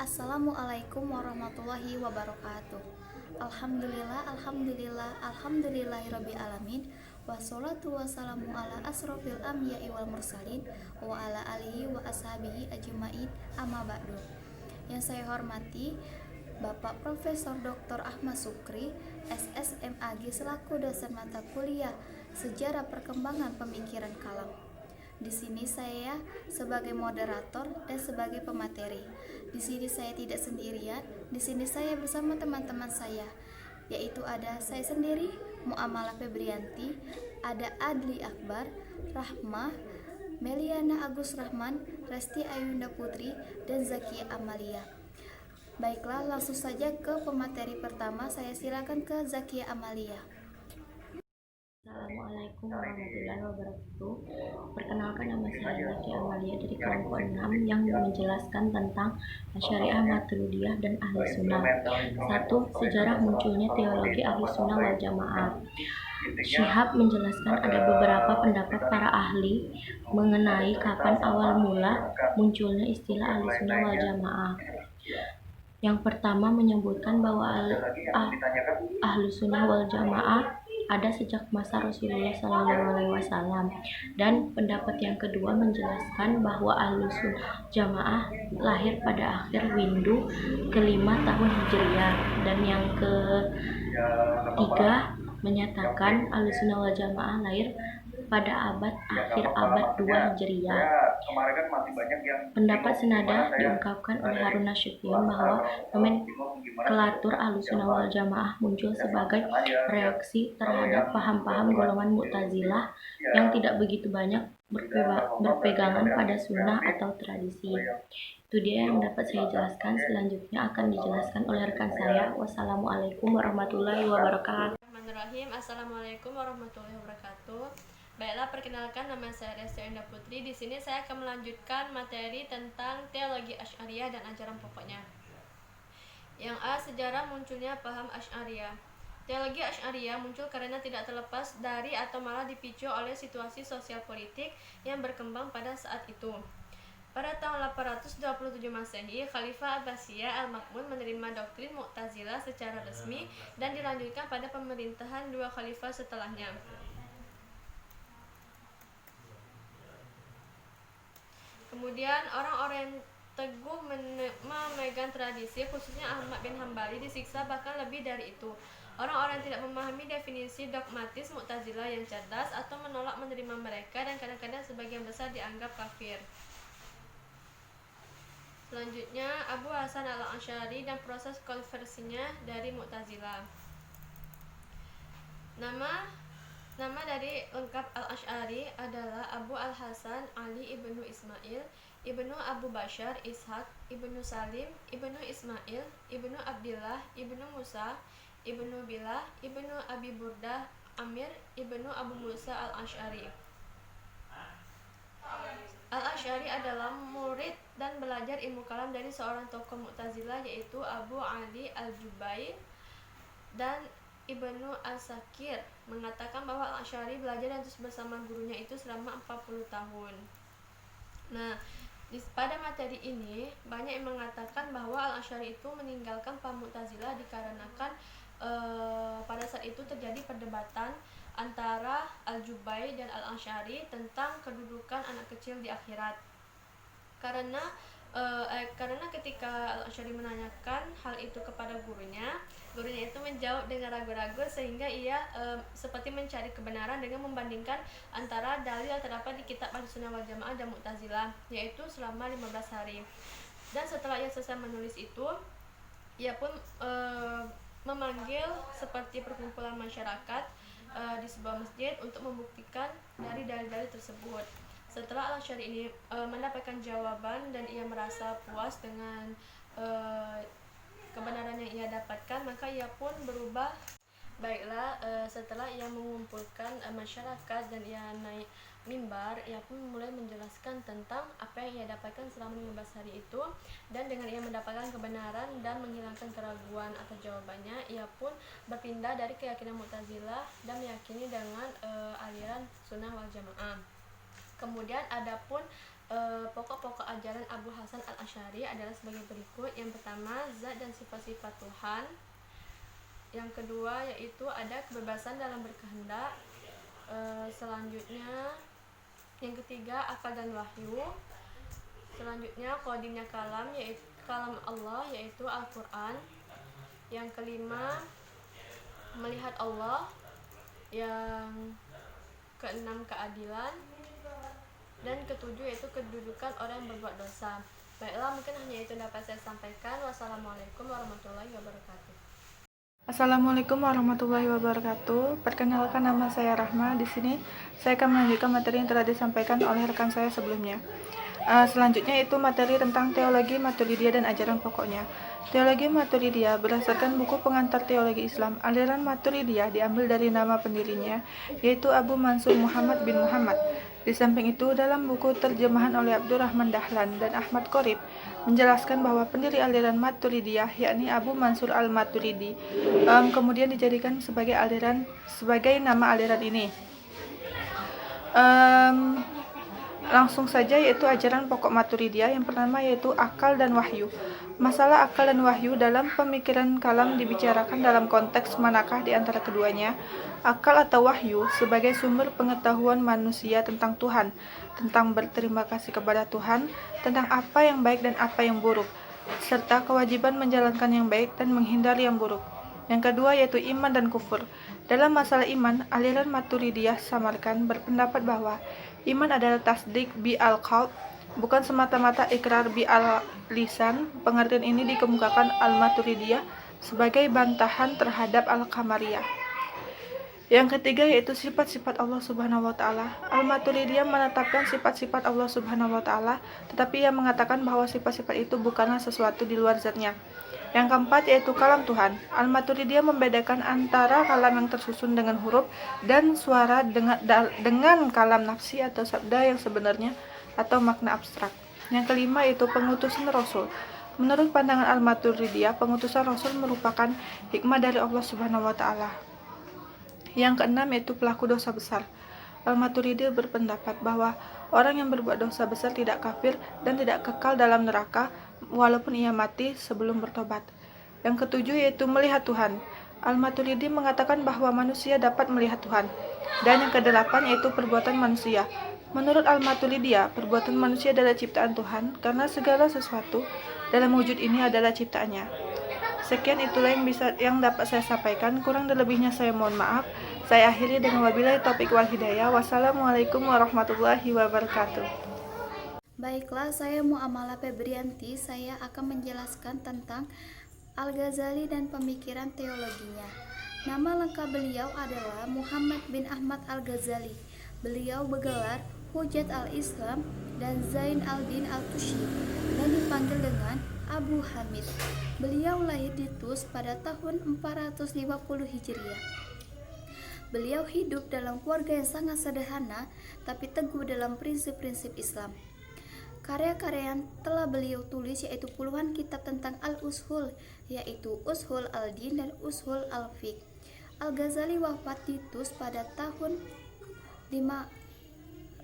Assalamualaikum warahmatullahi wabarakatuh. Alhamdulillahirabbil alamin. Wassalatu wassalamu ala asrofil anbiya'i wal mursalin wa ala alihi wa ashabihi ajmain, amma ba'du. Yang saya hormati Bapak Profesor Dr. Ahmad Sukri, SSMAG, selaku dosen mata kuliah Sejarah Perkembangan Pemikiran Kalam. Di sini saya sebagai moderator dan sebagai pemateri. Di sini saya tidak sendirian. Di sini saya bersama teman-teman saya, yaitu ada saya sendiri, Muamalah Febrianti, ada Adli Akbar, Rahmah, Meliana Agus Rahman, Resti Ayunda Putri, dan Zakia Amalia. Baiklah, langsung saja ke pemateri pertama. Saya silakan ke Zakia Amalia. Assalamualaikum warahmatullahi wabarakatuh. Perkenalkan, nama saya Zakia Amalia dari kelompok 6 yang menjelaskan tentang Syariah Maturidiyah dan Ahli Sunnah. 1. Sejarah munculnya teologi Ahli Sunnah wal Jamaah. Syihab menjelaskan ada beberapa pendapat para ahli mengenai kapan awal mula munculnya istilah Ahli Sunnah wal Jamaah. Yang pertama menyebutkan bahwa Ahlu Sunnah wal Jamaah ada sejak masa Rasulullah SAW, dan pendapat yang kedua menjelaskan bahwa Ahlu Sunnah Jamaah lahir pada akhir Windu kelima tahun Hijriah, dan yang ketiga menyatakan Ahlu Sunnah wal Jamaah lahir pada akhir abad 2 Hijriah. Pendapat senada diungkapkan oleh Harun Nasution bahwa nomenklatur Ahlussunnah wal Jamaah muncul sebagai reaksi terhadap paham-paham golongan Mu'tazilah yang tidak begitu banyak berpegangan pada sunnah atau tradisi. Itu dia yang dapat saya jelaskan. Selanjutnya akan dijelaskan oleh rekan saya. Wassalamualaikum warahmatullahi wabarakatuh. Assalamualaikum warahmatullahi wabarakatuh. Baiklah, perkenalkan, nama saya Resti Ayunda Putri. Di sini saya akan melanjutkan materi tentang teologi Asy'ariyah dan ajaran pokoknya. Yang A. Sejarah munculnya paham Asy'ariyah. Teologi Asy'ariyah muncul karena tidak terlepas dari atau malah dipicu oleh situasi sosial politik yang berkembang pada saat itu. Pada tahun 827 Masehi, Khalifah Abbasiyah Al-Ma'mun menerima doktrin Mu'tazilah secara resmi dan dilanjutkan pada pemerintahan dua khalifah setelahnya. Kemudian orang-orang yang teguh memegang tradisi, khususnya Ahmad bin Hambali, disiksa bahkan lebih dari itu. Orang-orang yang tidak memahami definisi dogmatis Mu'tazilah yang cerdas atau menolak menerima mereka, dan kadang-kadang sebagian besar dianggap kafir. Selanjutnya, Abu Hasan al-Asy'ari dan proses konversinya dari Mu'tazilah. Nama dari lengkap al-Asy'ari adalah Abu al-Hasan Ali ibnu Ismail ibnu Abu Bashar Ishaq ibnu Salim ibnu Ismail ibnu Abdillah ibnu Musa ibnu Bilah ibnu Abi Burdah Amir ibnu Abu Musa al-Asy'ari. Al-Asy'ari adalah murid dan belajar ilmu kalam dari seorang tokoh Mu'tazilah, yaitu Abu Ali al-Jubair, dan Ibnu Asakir mengatakan bahwa Al-Asy'ari belajar dan terus bersama gurunya itu selama 40 tahun. Nah, pada materi ini banyak yang mengatakan bahwa Al-Asy'ari itu meninggalkan paham Mu'tazilah dikarenakan pada saat itu terjadi perdebatan antara Al-Jubair dan Al-Asy'ari tentang kedudukan anak kecil di akhirat. Karena ketika Al-Asy'ari menanyakan hal itu kepada gurunya itu menjawab dengan ragu-ragu, sehingga ia seperti mencari kebenaran dengan membandingkan antara dalil yang terdapat di kitab Ahlussunnah wal Jamaah dan Mu'tazilah, yaitu selama 15 hari. Dan setelah ia selesai menulis itu, ia pun memanggil seperti perkumpulan masyarakat di sebuah masjid untuk membuktikan dari dalil-dalil tersebut. Setelah Al-Asy'ari ini mendapatkan jawaban dan ia merasa puas dengan kebenaran yang ia dapatkan, maka ia pun berubah. Baiklah, setelah ia mengumpulkan masyarakat dan ia naik mimbar, ia pun mulai menjelaskan tentang apa yang ia dapatkan selama 15 hari itu, dan dengan ia mendapatkan kebenaran dan menghilangkan keraguan atas jawabannya, ia pun berpindah dari keyakinan Mu'tazilah dan meyakini dengan aliran Sunnah wal Jamaah. Kemudian adapun Pokok-pokok ajaran Abu Hasan al-Asy'ari adalah sebagai berikut. Yang pertama, zat dan sifat-sifat Tuhan. Yang kedua yaitu ada kebebasan dalam berkehendak. Selanjutnya yang ketiga, akal dan wahyu. Selanjutnya qadimnya kalam, yaitu kalam Allah, yaitu Al-Quran. Yang kelima, melihat Allah. Yang keenam, keadilan. Dan ketujuh yaitu kedudukan orang yang berbuat dosa. Baiklah, mungkin hanya itu dapat saya sampaikan. Wassalamualaikum warahmatullahi wabarakatuh. Assalamualaikum warahmatullahi wabarakatuh. Perkenalkan, nama saya Rahma. Di sini saya akan melanjutkan materi yang telah disampaikan oleh rekan saya sebelumnya. Selanjutnya itu materi tentang teologi Maturidiyah dan ajaran pokoknya. Teologi Maturidiyah berdasarkan buku pengantar teologi Islam. Aliran Maturidiyah diambil dari nama pendirinya, yaitu Abu Mansur Muhammad bin Muhammad. Di samping itu, dalam buku terjemahan oleh Abdurrahman Dahlan dan Ahmad Qorib menjelaskan bahwa pendiri aliran Maturidiyah, yakni Abu Mansur al-Maturidi, kemudian dijadikan sebagai nama aliran ini. Langsung saja, yaitu ajaran pokok Maturidiyah. Yang pertama yaitu akal dan wahyu. Masalah akal dan wahyu dalam pemikiran kalam dibicarakan dalam konteks manakah di antara keduanya. Akal atau wahyu sebagai sumber pengetahuan manusia tentang Tuhan, tentang berterima kasih kepada Tuhan, tentang apa yang baik dan apa yang buruk, serta kewajiban menjalankan yang baik dan menghindari yang buruk. Yang kedua yaitu iman dan kufur. Dalam masalah iman, aliran Maturidiyah Samarkand berpendapat bahwa iman adalah tasdik bi al-qalb, bukan semata-mata ikrar bi al-lisan. Pengertian ini dikemukakan al-Maturidiyah sebagai bantahan terhadap al-Qamariyah. Yang ketiga yaitu sifat-sifat Allah Subhanahu wa taala. Al-Maturidiyah menetapkan sifat-sifat Allah Subhanahu wa taala, tetapi ia mengatakan bahwa sifat-sifat itu bukanlah sesuatu di luar zatnya. Yang keempat yaitu kalam Tuhan. Al-Maturidiyah membedakan antara kalam yang tersusun dengan huruf dan suara dengan kalam nafsi atau sabda yang sebenarnya atau makna abstrak. Yang kelima yaitu pengutusan Rasul. Menurut pandangan Al-Maturidiyah, pengutusan Rasul merupakan hikmah dari Allah Subhanahu wa taala. Yang keenam yaitu pelaku dosa besar. Al-Maturidiyah berpendapat bahwa orang yang berbuat dosa besar tidak kafir dan tidak kekal dalam neraka walaupun ia mati sebelum bertobat. Yang ketujuh yaitu melihat Tuhan. Al-Maturidiyah mengatakan bahwa manusia dapat melihat Tuhan. Dan yang kedelapan yaitu perbuatan manusia. Menurut Al-Maturidiyah, perbuatan manusia adalah ciptaan Tuhan karena segala sesuatu dalam wujud ini adalah ciptaannya. Sekian itulah yang dapat saya sampaikan. Kurang dan lebihnya saya mohon maaf. Saya akhiri dengan wabillahi taufiq wal hidayah. Wassalamualaikum warahmatullahi wabarakatuh. Baiklah, saya Muamalah Febrianti. Saya akan menjelaskan tentang Al-Ghazali dan pemikiran teologinya. Nama lengkap beliau adalah Muhammad bin Ahmad Al-Ghazali. Beliau bergelar Hujjat al-Islam dan Zain al-Din al-Tushi dan dipanggil dengan Abu Hamid. Beliau lahir di Tus pada tahun 450 Hijriah. Beliau hidup dalam keluarga yang sangat sederhana tapi teguh dalam prinsip-prinsip Islam. Karya-karya yang telah beliau tulis yaitu puluhan kitab tentang Al-Ushul, yaitu Ushul al-Din dan Ushul al-Fiqh. Al-Ghazali wafat di Tus pada tahun 505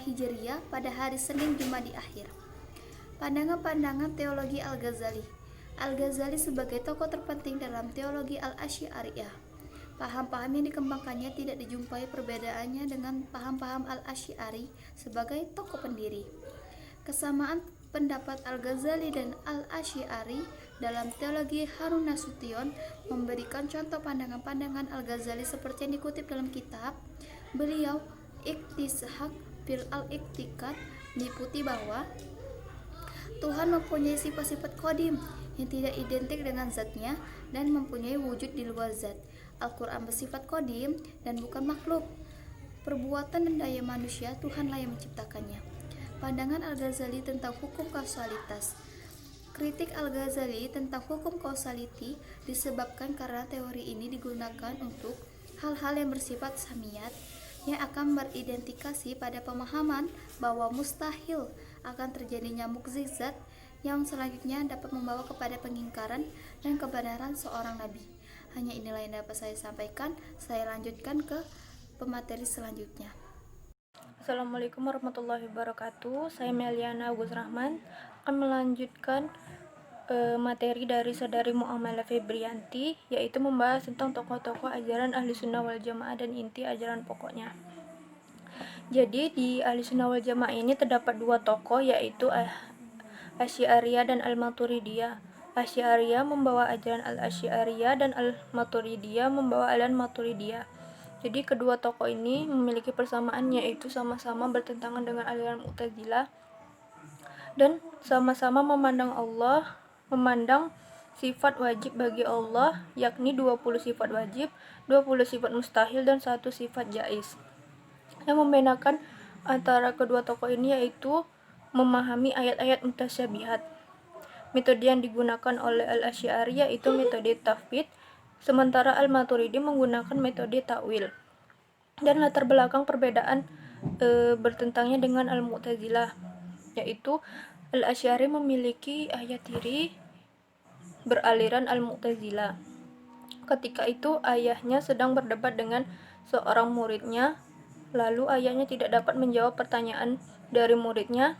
Hijriah pada hari Senin Jumadi akhir. Pandangan-pandangan teologi Al-Ghazali. Al-Ghazali sebagai tokoh terpenting dalam teologi Al-Asy'ariyah. Paham-paham yang dikembangkannya tidak dijumpai perbedaannya dengan paham-paham Al-Asy'ari sebagai tokoh pendiri. Kesamaan pendapat Al-Ghazali dan Al-Asy'ari dalam teologi Harun Nasution memberikan contoh pandangan-pandangan Al-Ghazali seperti yang dikutip dalam kitab beliau Iktishaq fil Al-Iktikad. Diputi bahwa Tuhan mempunyai sifat-sifat qadim yang tidak identik dengan zatnya dan mempunyai wujud di luar zat. Al-Quran bersifat qadim dan bukan makhluk. Perbuatan dan daya manusia Tuhanlah yang menciptakannya. Pandangan Al-Ghazali tentang hukum kausalitas. Kritik Al-Ghazali tentang hukum kausaliti disebabkan karena teori ini digunakan untuk hal-hal yang bersifat samiyat yang akan beridentifikasi pada pemahaman bahwa mustahil akan terjadinya mukjizat yang selanjutnya dapat membawa kepada pengingkaran dan kebenaran seorang nabi. Hanya inilah yang dapat saya sampaikan. Saya lanjutkan ke pemateri selanjutnya. Assalamualaikum warahmatullahi wabarakatuh. Saya Meliana Agus Rahman akan melanjutkan materi dari Saudari Muamalah Febrianti, yaitu membahas tentang tokoh-tokoh ajaran Ahli Sunnah wal Jamaah dan inti ajaran pokoknya. Jadi di Ahli Sunnah wal Jamaah ini terdapat dua tokoh, yaitu Asy'ariyah dan Al-Maturidiyah. Asy'ariyah membawa ajaran Al-Asy'ariyah dan Al-Maturidiyah membawa aliran Maturidiyah. Jadi kedua tokoh ini memiliki persamaan, yaitu sama-sama bertentangan dengan aliran Mu'tazilah dan sama-sama memandang sifat wajib bagi Allah, yakni 20 sifat wajib, 20 sifat mustahil, dan 1 sifat jaiz. Yang membedakan antara kedua tokoh ini yaitu memahami ayat-ayat mutasyabihat. Metode yang digunakan oleh Al-Asy'ariyah yaitu metode tafwid, sementara Al-Maturidi menggunakan metode takwil. Dan latar belakang perbedaan bertentangnya dengan Al-Mu'tazilah, yaitu Al-Asy'ari memiliki ayat diri beraliran Al-Mu'tazilah. Ketika itu ayahnya sedang berdebat dengan seorang muridnya, lalu ayahnya tidak dapat menjawab pertanyaan dari muridnya.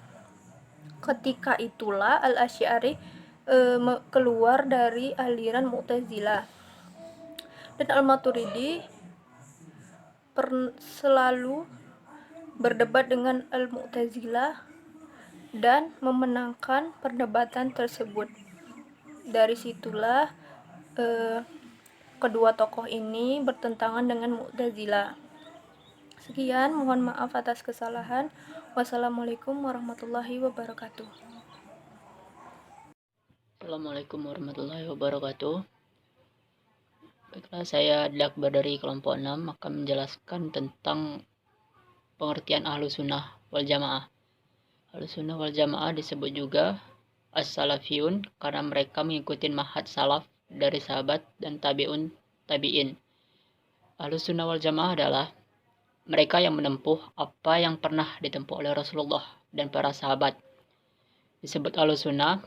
Ketika itulah Al-Asy'ari keluar dari aliran Mu'tazilah. Dan Al-Maturidi selalu berdebat dengan Al-Mu'tazilah dan memenangkan perdebatan tersebut. Dari situlah kedua tokoh ini bertentangan dengan Mu'tazilah. Sekian, mohon maaf atas kesalahan. Wassalamualaikum warahmatullahi wabarakatuh. Assalamualaikum warahmatullahi wabarakatuh. Baiklah, saya Akbar dari kelompok 6 akan menjelaskan tentang pengertian Ahlus Sunnah wal Jamaah. Ahlus Sunnah wal Jamaah disebut juga As-Salafiyun karena mereka mengikuti manhaj salaf dari sahabat dan tabi'in. Ahlus Sunnah wal Jamaah adalah mereka yang menempuh apa yang pernah ditempuh oleh Rasulullah dan para sahabat. Disebut Ahlus Sunnah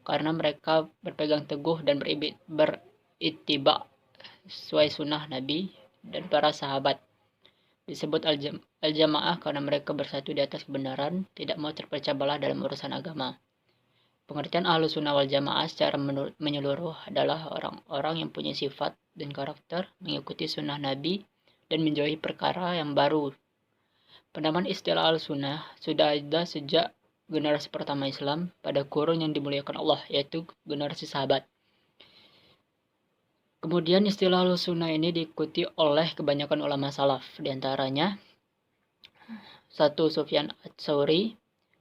karena mereka berpegang teguh dan berittiba sesuai sunnah Nabi dan para sahabat. Disebut al-jamaah karena mereka bersatu di atas kebenaran, tidak mau terpecah belah dalam urusan agama. Pengertian Ahlus Sunnah wal Jamaah secara menyeluruh adalah orang-orang yang punya sifat dan karakter mengikuti sunnah Nabi dan menjauhi perkara yang baru. Penamaan istilah Al-Sunnah sudah ada sejak generasi pertama Islam pada kurun yang dimuliakan Allah, yaitu generasi sahabat. Kemudian istilah Al-Sunnah ini diikuti oleh kebanyakan ulama salaf, diantaranya 1. Sufyan Ats-Tsauri,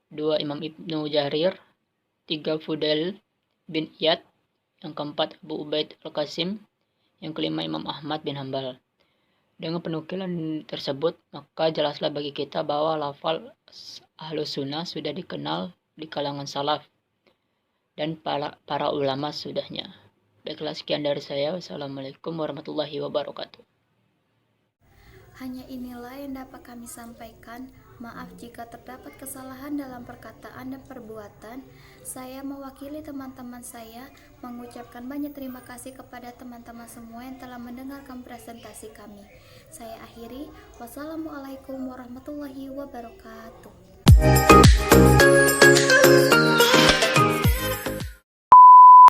2. Imam Ibnu Jarir, 3. Fudail bin Iyad, yang keempat Abu Ubaid Al-Qasim, yang kelima Imam Ahmad bin Hanbal. Dengan penukilan tersebut, maka jelaslah bagi kita bahwa lafal Ahlus Sunnah sudah dikenal di kalangan salaf dan para ulama sudahnya. Baiklah, sekian dari saya. Wassalamualaikum warahmatullahi wabarakatuh. Hanya inilah yang dapat kami sampaikan. Maaf jika terdapat kesalahan dalam perkataan dan perbuatan. Saya mewakili teman-teman saya mengucapkan banyak terima kasih kepada teman-teman semua yang telah mendengarkan presentasi kami. Saya akhiri. Wassalamualaikum warahmatullahi wabarakatuh.